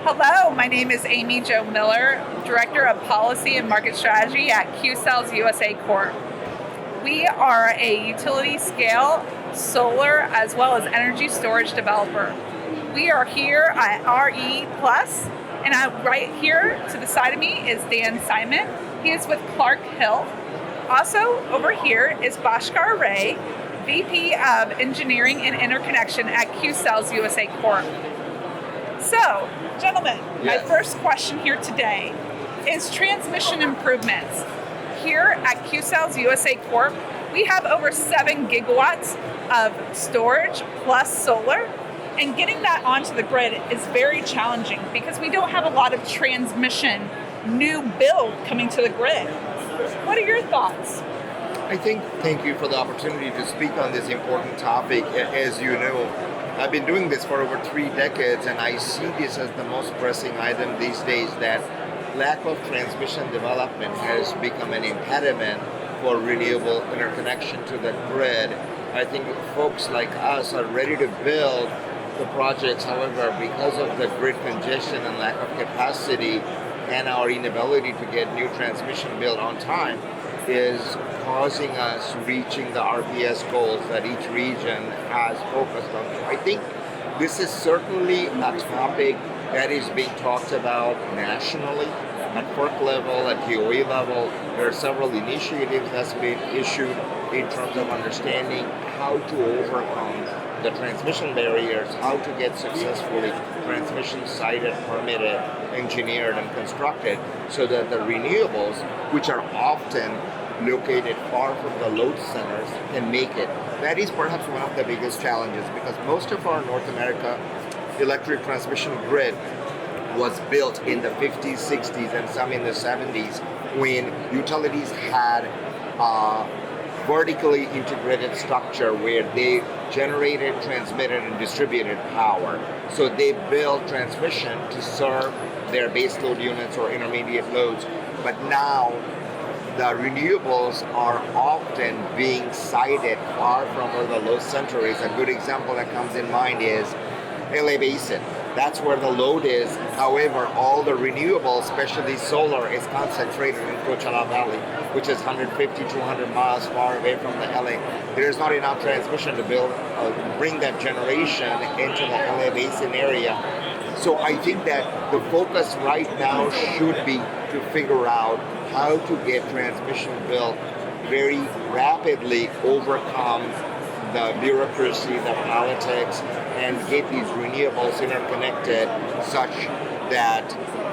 Hello, my name is Amy Jo Miller, Director of Policy and Market Strategy at Qcells USA Corp. We are a utility scale solar as well as energy storage developer. We are here at RE Plus, and right here to the side of me is Dan Simon. He is with Clark Hill. Also over here is Bashkar Ray, VP of Engineering and Interconnection at Qcells USA Corp. So, gentlemen, my first question here today is transmission improvements. Here at Qcells USA Corp, we have over 7 gigawatts of storage plus solar, and getting that onto the grid is very challenging because we don't have a lot of transmission new build coming to the grid. What are your thoughts? Thank you for the opportunity to speak on this important topic. As you know, I've been doing this for over 3 decades, and I see this as the most pressing item these days, that lack of transmission development has become an impediment for renewable interconnection to the grid. I think folks like us are ready to build the projects. However, because of the grid congestion and lack of capacity and our inability to get new transmission built on time, is causing us reaching the RPS goals that each region has focused on. So I think this is certainly a topic that is being talked about nationally, at FERC level, at DOE level. There are several initiatives that's been issued in terms of understanding how to overcome the transmission barriers, how to get successfully transmission sited, permitted, engineered, and constructed so that the renewables, which are often located far from the load centers, can make it. That is perhaps one of the biggest challenges, because most of our North America electric transmission grid was built in the 50s, 60s, and some in the 70s, when utilities had vertically integrated structure where they generated, transmitted, and distributed power. So they built transmission to serve their base load units or intermediate loads. But now the renewables are often being sited far from where the load center is. A good example that comes in mind is LA Basin. That's where the load is. However, all the renewables, especially solar, is concentrated in Coachella Valley, which is 150, 200 miles far away from the LA. There's not enough transmission to bring that generation into the LA Basin area. So I think that the focus right now should be to figure out how to get transmission built very rapidly, overcome the bureaucracy, the politics, and get these renewables interconnected such that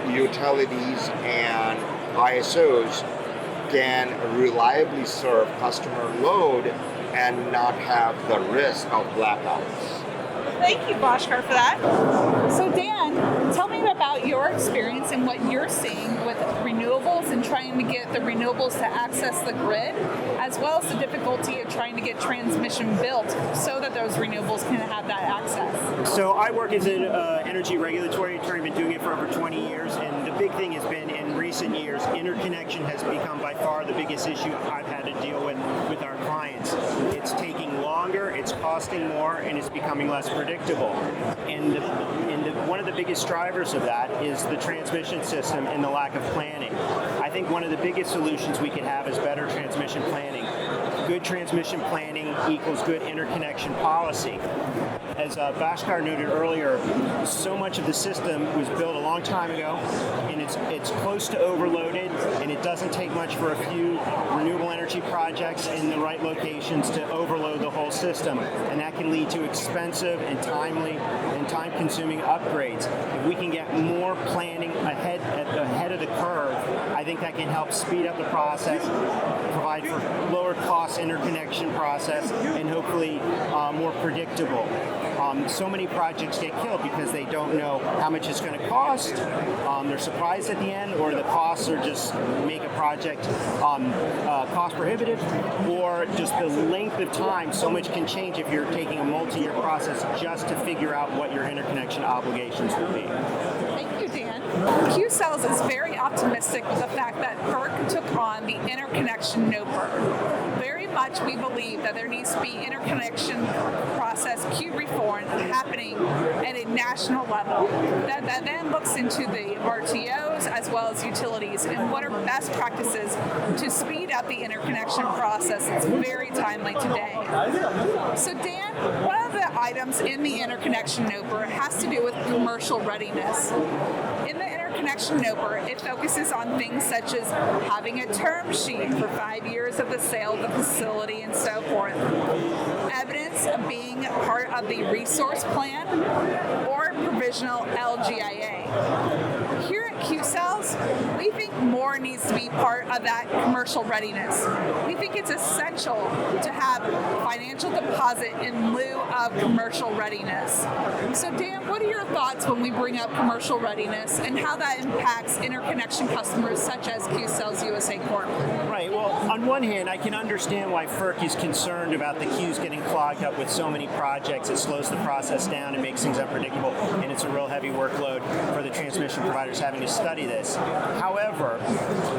utilities and ISOs can reliably serve customer load and not have the risk of blackouts. Thank you, Bhaskar, for that. So Dan, tell me about your experience and what you're seeing with renewables and trying to get the renewables to access the grid, as well as the difficulty of trying to get transmission built so that those renewables can have that access. So I work as an energy regulatory attorney, been doing it for over 20 years, and the big thing has been in recent years, interconnection has become by far the biggest issue I've had to deal with our clients. It's taking longer, it's costing more, and it's becoming less predictable. And one of the biggest drivers of that is the transmission system and the lack of planning. I think one of the biggest solutions we can have is better transmission planning. Good transmission planning equals good interconnection policy. As Bashkar noted earlier, so much of the system was built a long time ago, and it's close to overloaded, and it doesn't take much for a few renewable energy projects in the right locations to overload the whole system, and that can lead to expensive and timely and time-consuming upgrades. If we can get more planning ahead of the curve, I think that can help speed up the process, provide for lower cost interconnection process, and hopefully more predictable. So many projects get killed because they don't know how much it's going to cost. They're surprised at the end, or the costs are just make a project cost prohibitive, or just the length of time. So much can change if you're taking a multi-year process just to figure out what your interconnection obligations will be. Thank you, Dan. Qcells is very optimistic with the fact that FERC took on the interconnection NOPR. Very much we believe that there needs to be interconnection process queue reform happening at a national level that then looks into the RTOs as well as utilities and what are best practices to speed up the interconnection process. It's very timely today. So Dan, one of the items in the interconnection NOPR has to do with commercial readiness. In the interconnection NOPR, it focuses on things such as having a term sheet for 5 years of the sale of the facility and so forth, evidence of being part of the resource plan or provisional LGIA. Here at Qcells, we think more needs to be part of that commercial readiness. We think it's essential to have financial deposit in lieu of commercial readiness. So Dan, what are your thoughts when we bring up commercial readiness and how that impacts interconnection customers such as Qcells USA Corp? Right. Well, on one hand, I can understand why FERC is concerned about the queues getting clogged up with so many projects. It slows the process down and makes things unpredictable, and it's a real heavy workload for the transmission providers having to study this. However,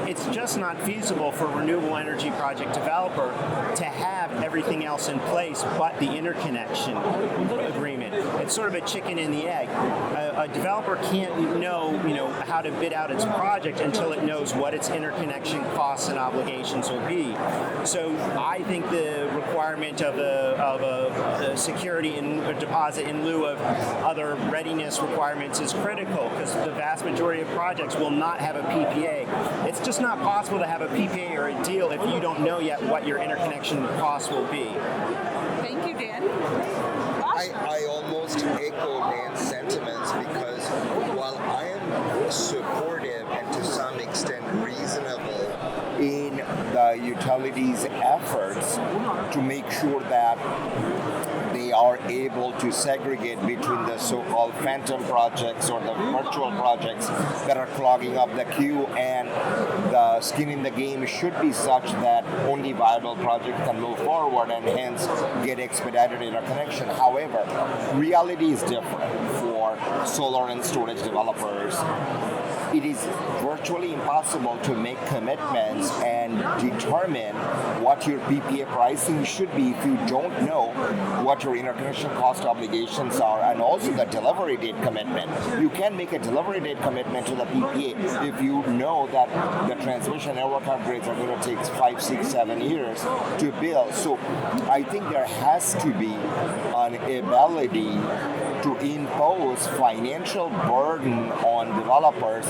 it's just not feasible for a renewable energy project developer to have everything else in place but the interconnection agreement. It's sort of a chicken and the egg. A developer can't know how to bid out its project until it knows what its interconnection costs and obligations will be. So I think the requirement of a security and a deposit in lieu of other readiness requirements is critical because the vast majority of projects will not have a PPA. It's just not possible to have a PPA or a deal if you don't know yet what your interconnection costs will be. Thank you, Dan. I almost echo Dan's sentiments because while I am supportive and to some extent reasonable in the utilities' efforts to make sure that they are able to segregate between the so-called phantom projects or the virtual projects that are clogging up the queue, and the skin in the game should be such that only viable projects can move forward and hence get expedited interconnection. However, reality is different for solar and storage developers. It is virtually impossible to make commitments and determine what your PPA pricing should be if you don't know what your interconnection cost obligations are and also the delivery date commitment. You can make a delivery date commitment to the PPA if you know that the transmission network upgrades are going to take 5, 6, 7 years to build. So I think there has to be an ability to impose financial burden on developers,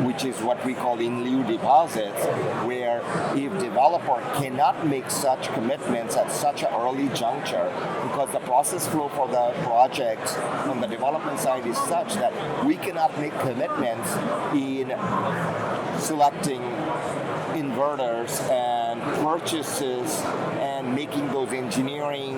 which is what we call in lieu deposits, where if developer cannot make such commitments at such an early juncture, because the process flow for the projects on the development side is such that we cannot make commitments in selecting inverters and purchases and making those engineering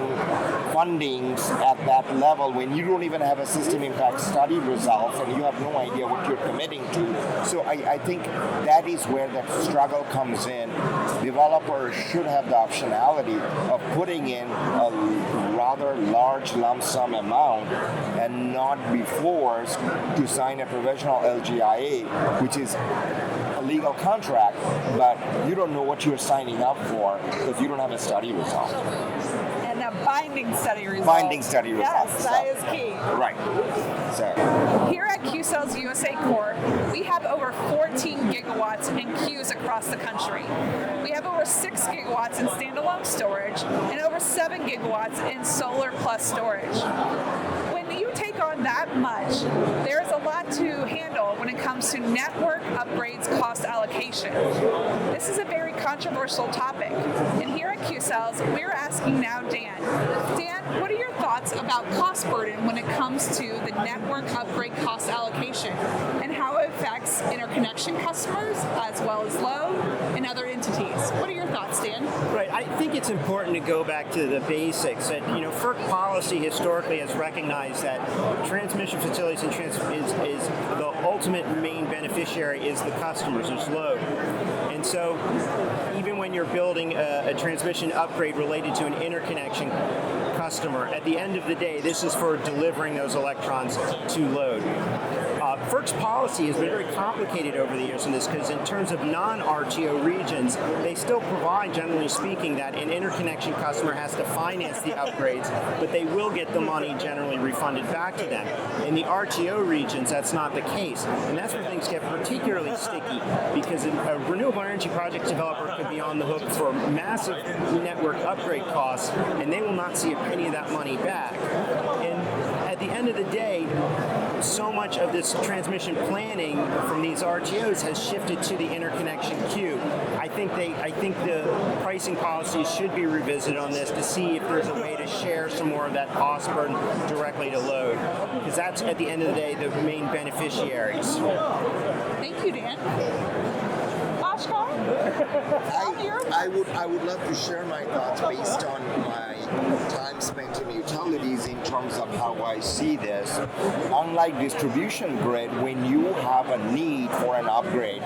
fundings at that level when you don't even have a system impact study results and you have no idea what you're committing to. So I think that is where the struggle comes in. Developers should have the optionality of putting in a rather large lump sum amount and not be forced to sign a provisional LGIA, which is a legal contract, but you don't know what you're signing up for because you don't have a study result. And a binding study result. Binding study result. Yes, that is key. Right. So here at Qcells USA Corp, we have over 14 gigawatts in queues across the country. We have over 6 gigawatts in standalone storage and over 7 gigawatts in solar plus storage. When you take on that much, there's a lot to handle when it comes to network upgrades cost allocation. This is a very controversial topic. And here at Qcells, we're asking now Dan. Dan, what are your thoughts about cost burden when it comes to the network upgrade cost allocation and how it affects interconnection customers as well as load and other entities? What are your thoughts, Dan? Right. I think it's important to go back to the basics. That FERC policy historically has recognized that transmission facilities and is the ultimate main beneficiary is the customers, is load. And so even when you're building a transmission upgrade related to an interconnection, customer. At the end of the day, this is for delivering those electrons to load. FERC's policy has been very complicated over the years in this because in terms of non-RTO regions, they still provide, generally speaking, that an interconnection customer has to finance the upgrades, but they will get the money generally refunded back to them. In the RTO regions, that's not the case, and that's where things get particularly sticky because a renewable energy project developer could be on the hook for massive network upgrade costs, and they will not see a penny of that money back. And at the end of the day, so much of this transmission planning from these RTOs has shifted to the interconnection queue. I think the pricing policies should be revisited on this to see if there's a way to share some more of that cost burden directly to load, because that's at the end of the day the main beneficiaries. Thank you, Dan. Bhaskar? I would love to share my thoughts based on my time spent in utilities in terms of how I see this. Unlike distribution grid, when you have a need for an upgrade,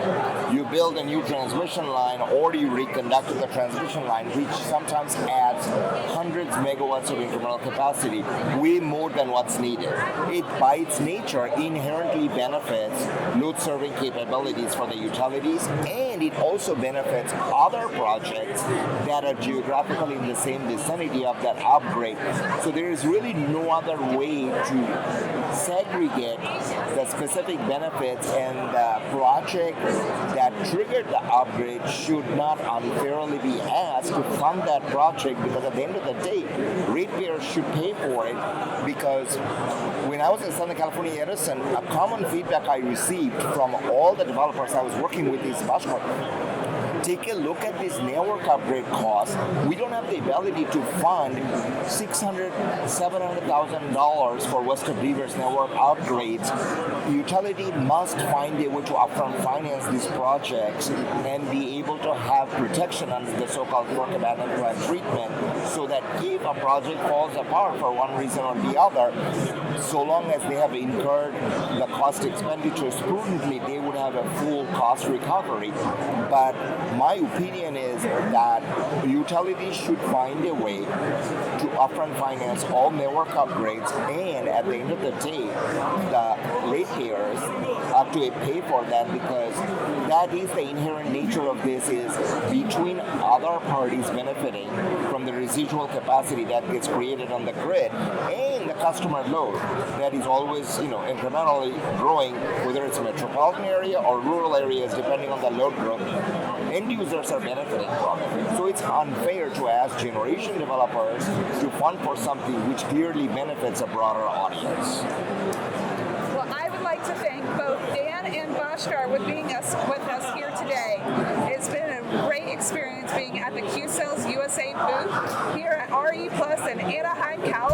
you build a new transmission line or you reconduct the transmission line, which sometimes adds hundreds of megawatts of incremental capacity, way more than what's needed. It, by its nature, inherently benefits load serving capabilities for the utilities, and it also benefits other projects that are geographically in the same vicinity of that upgrade. So there is really no other way to segregate the specific benefits, and the project that triggered the upgrade should not unfairly be asked to fund that project, because at the end of the day, ratepayers should pay for it. Because when I was in Southern California Edison, a common feedback I received from all the developers I was working with is, Bashkar, take a look at this network upgrade cost. We don't have the ability to fund $600,000, $700,000 for Western Beaver's network upgrades. Utility must find a way to upfront finance these projects and be able to have protection under the so-called FERC abandoned plan treatment, so that if a project falls apart for one reason or the other, so long as they have incurred the cost expenditures prudently, they would have a full cost recovery. But my opinion is that utilities should find a way to upfront finance all network upgrades, and at the end of the day, the ratepayers have to pay for that, because that is the inherent nature of this, is between other parties benefiting from the residual capacity that gets created on the grid and the customer load that is always, incrementally growing, whether it's metropolitan area or rural areas, depending on the load growth. End users are benefiting from it. So it's unfair to ask generation developers to fund for something which clearly benefits a broader audience. Well, I would like to thank both Dan and Bhaskar with with us here today. It's been a great experience being at the Qcells USA booth here at RE Plus in Anaheim, California.